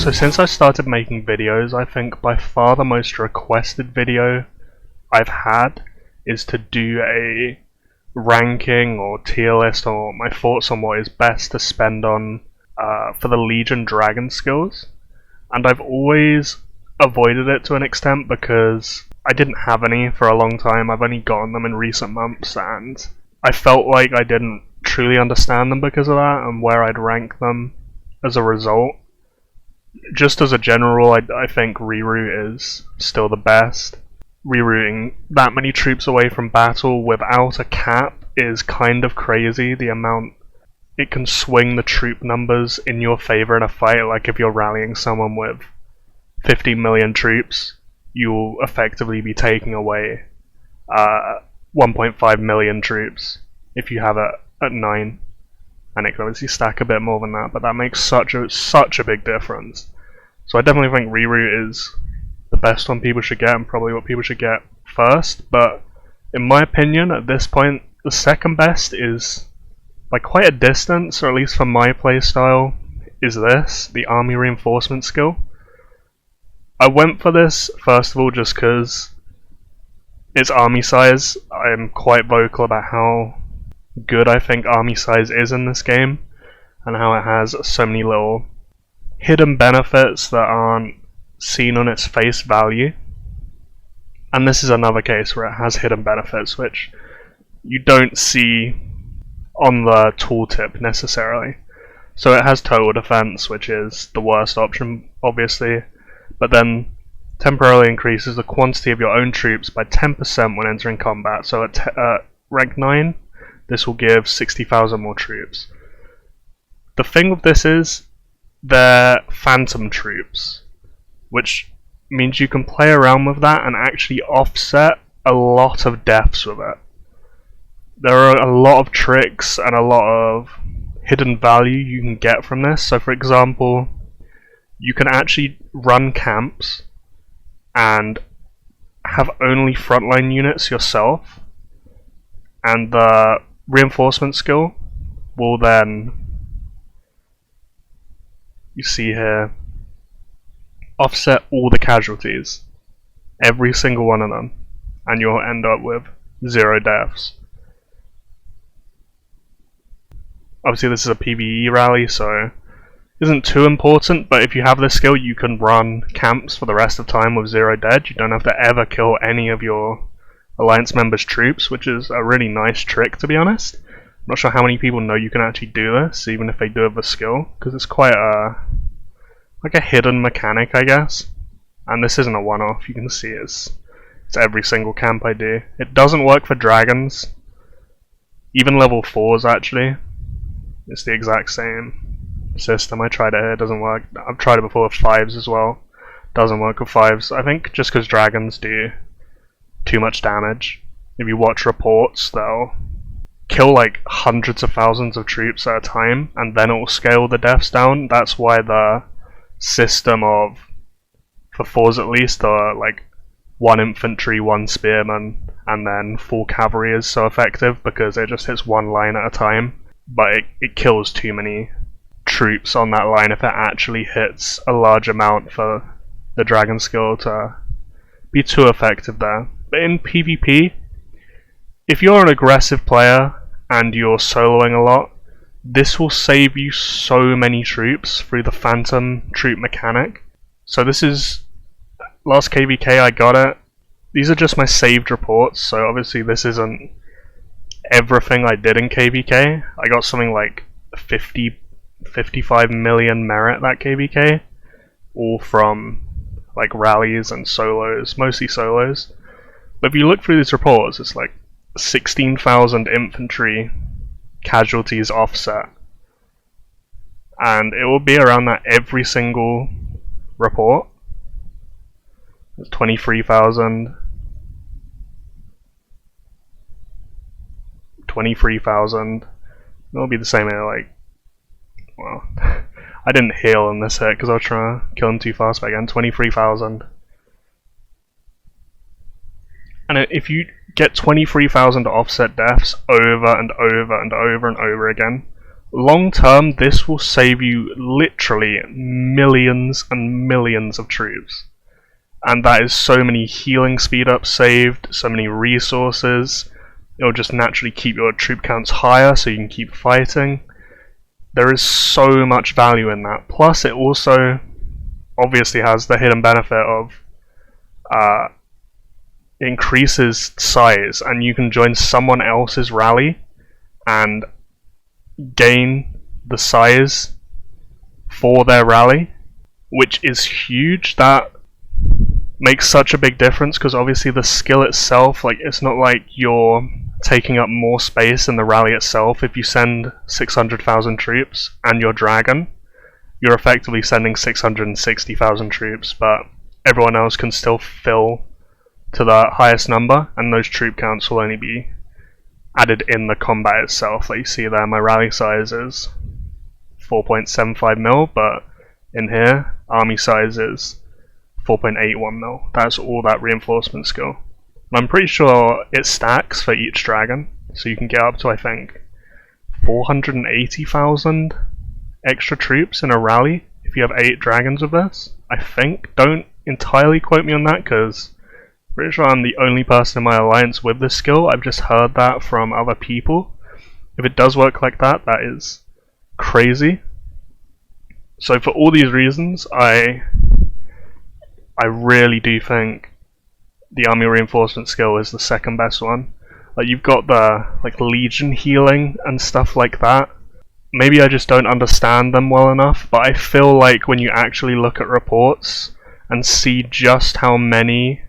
So since I started making videos, I think by far the most requested video I've had is to do a ranking or tier list or my thoughts on what is best to spend on for the Legion Dragon skills. And I've always avoided it to an extent because I didn't have any for a long time. I've only gotten them in recent months and I felt like I didn't truly understand them because of that and where I'd rank them as a result. Just as a general rule, I think reroute is still the best. Rerouting that many troops away from battle without a cap is kind of crazy. The amount it can swing the troop numbers in your favor in a fight. Like if you're rallying someone with 50 million troops, you'll effectively be taking away 1.5 million troops if you have it at 9. And it can obviously stack a bit more than that, but that makes such a big difference. So I definitely think reroute is the best one people should get and probably what people should get first, but in my opinion at this point the second best is by quite a distance, or at least for my playstyle, is this, the army reinforcement skill. I went for this first of all just because it's army size. I'm quite vocal about how good I think army size is in this game and how it has so many little hidden benefits that aren't seen on its face value. And this is another case where it has hidden benefits which you don't see on the tooltip necessarily. So it has total defense, which is the worst option obviously, but then temporarily increases the quantity of your own troops by 10% when entering combat. So at rank 9 this will give 60,000 more troops. The thing with this is they're phantom troops, which means you can play around with that and actually offset a lot of deaths with it. There are a lot of tricks and a lot of hidden value you can get from this. So for example, you can actually run camps and have only frontline units yourself, and the reinforcement skill will then, you see here, offset all the casualties, every single one of them, and you'll end up with 0 deaths. Obviously this is a PvE rally, so isn't too important, but if you have this skill you can run camps for the rest of the time with 0 dead. You don't have to ever kill any of your Alliance members' troops, which is a really nice trick to be honest. I'm not sure how many people know you can actually do this, even if they do have the skill, because it's quite like a hidden mechanic, I guess. And this isn't a one-off, you can see it's every single camp I do. It doesn't work for dragons, even level 4s actually. It's the exact same system. I tried it here, it doesn't work. I've tried it before with 5s as well. Doesn't work with 5s. I think just because dragons do too much damage. If you watch reports, they'll kill like hundreds of thousands of troops at a time, and then it will scale the deaths down. That's why the system of, for 4s at least, like 1 infantry, 1 spearman, and then full cavalry is so effective, because it just hits 1 line at a time, but it kills too many troops on that line if it actually hits a large amount for the dragon skill to be too effective there. But in PvP, if you're an aggressive player and you're soloing a lot, this will save you so many troops through the phantom troop mechanic. So this is last KVK I got it. These are just my saved reports, so obviously this isn't everything I did in KVK. I got something like 55 million merit that KVK, all from like rallies and solos, mostly solos. But if you look through these reports, it's like 16,000 infantry casualties offset, and it will be around that every single report. It's 23,000, 23,000. It'll be the same here, like, well, I didn't heal in this hit because I was trying to kill him too fast, but again, 23,000. And if you get 23,000 offset deaths over and over and over and over again, long term, this will save you literally millions and millions of troops. And that is so many healing speed ups saved, so many resources. It'll just naturally keep your troop counts higher so you can keep fighting. There is so much value in that. Plus, it also obviously has the hidden benefit of increases size, and you can join someone else's rally and gain the size for their rally, which is huge. That makes such a big difference because obviously the skill itself, like, it's not like you're taking up more space in the rally itself. If you send 600,000 troops and your dragon, you're effectively sending 660,000 troops, but everyone else can still fill to the highest number, and those troop counts will only be added in the combat itself. Like you see there, my rally size is 4.75 mil, but in here, army size is 4.81 mil. That's all that reinforcement skill. And I'm pretty sure it stacks for each dragon, so you can get up to, I think, 480,000 extra troops in a rally if you have 8 dragons of this, I think. Don't entirely quote me on that, because I'm pretty sure I'm the only person in my alliance with this skill. I've just heard that from other people. If it does work like that, that is crazy. So for all these reasons, I really do think the army reinforcement skill is the second best one. Like, you've got the legion healing and stuff like that. Maybe I just don't understand them well enough, but I feel like when you actually look at reports and see just how many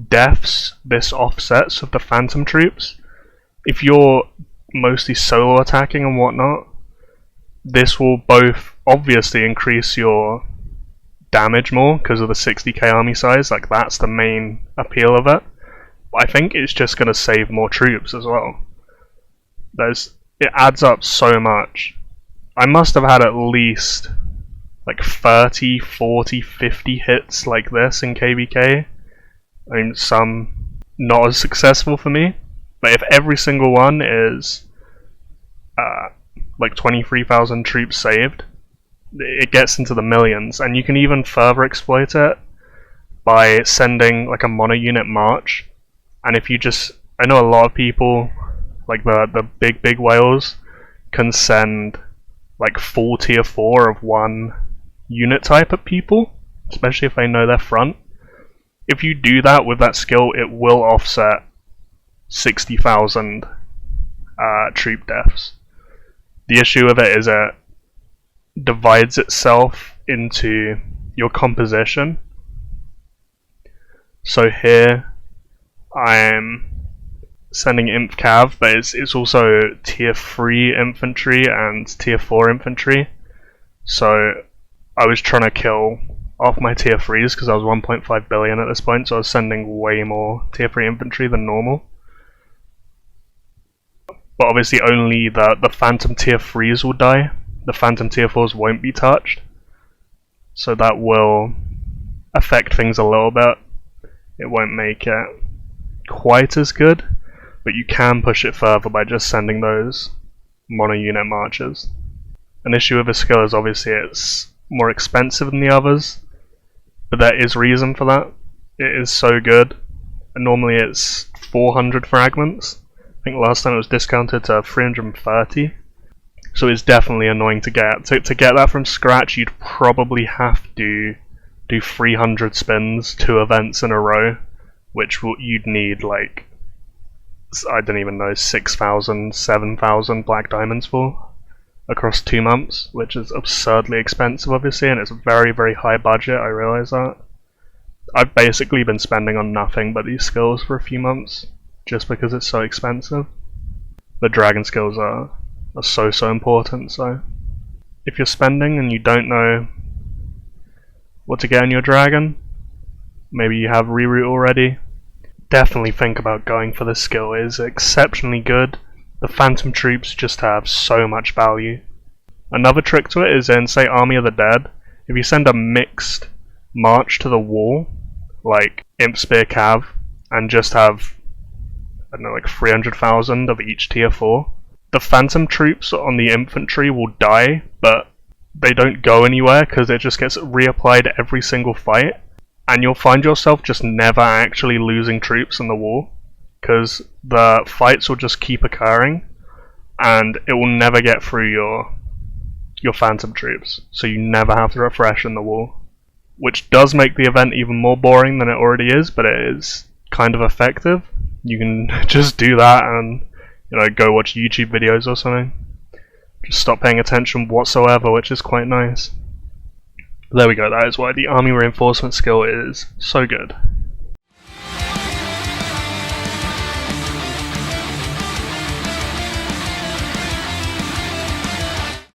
deaths this offsets of the phantom troops, if you're mostly solo attacking and whatnot, this will both obviously increase your damage more because of the 60k army size. Like, that's the main appeal of it. But I think it's just going to save more troops as well. It adds up so much. I must have had at least like 30, 40, 50 hits like this in KVK. I mean, some not as successful for me, but if every single one is like 23,000 troops saved, it gets into the millions. And you can even further exploit it by sending like a mono unit march. And if you just, I know a lot of people, like the big whales, can send like full tier 4 of one unit type at people, especially if they know their front. If you do that with that skill, it will offset 60,000 troop deaths. The issue with it is it divides itself into your composition. So here I'm sending Imp Cav, but it's also tier 3 infantry and tier 4 infantry. So I was trying to kill off my tier 3s because I was 1.5 billion at this point, so I was sending way more tier 3 infantry than normal. But obviously only the phantom tier 3s will die. The phantom tier 4s won't be touched. So that will affect things a little bit. It won't make it quite as good, but you can push it further by just sending those mono unit marches. An issue with the skill is obviously it's more expensive than the others, but there is reason for that. It is so good. And normally it's 400 fragments. I think last time it was discounted to 330. So it's definitely annoying to get. To get that from scratch, you'd probably have to do 300 spins, 2 events in a row, which you'd need like, I don't even know, 6,000, 7,000 black diamonds for across 2 months, which is absurdly expensive obviously, and it's a very, very high budget, I realise that. I've basically been spending on nothing but these skills for a few months, just because it's so expensive. The dragon skills are so important, so if you're spending and you don't know what to get in your dragon, maybe you have reroute already, definitely think about going for this skill. It is exceptionally good. The phantom troops just have so much value. Another trick to it is in, say, Army of the Dead, if you send a mixed march to the wall, like Imp Spear Cav, and just have, I don't know, like 300,000 of each tier 4, the phantom troops on the infantry will die, but they don't go anywhere because it just gets reapplied every single fight, and you'll find yourself just never actually losing troops in the war because the fights will just keep occurring and it will never get through your phantom troops, so you never have to refresh in the war, which does make the event even more boring than it already is, but it is kind of effective. You can just do that and, you know, go watch YouTube videos or something. Just stop paying attention whatsoever, which is quite nice. There we go, that is why the army reinforcement skill is so good.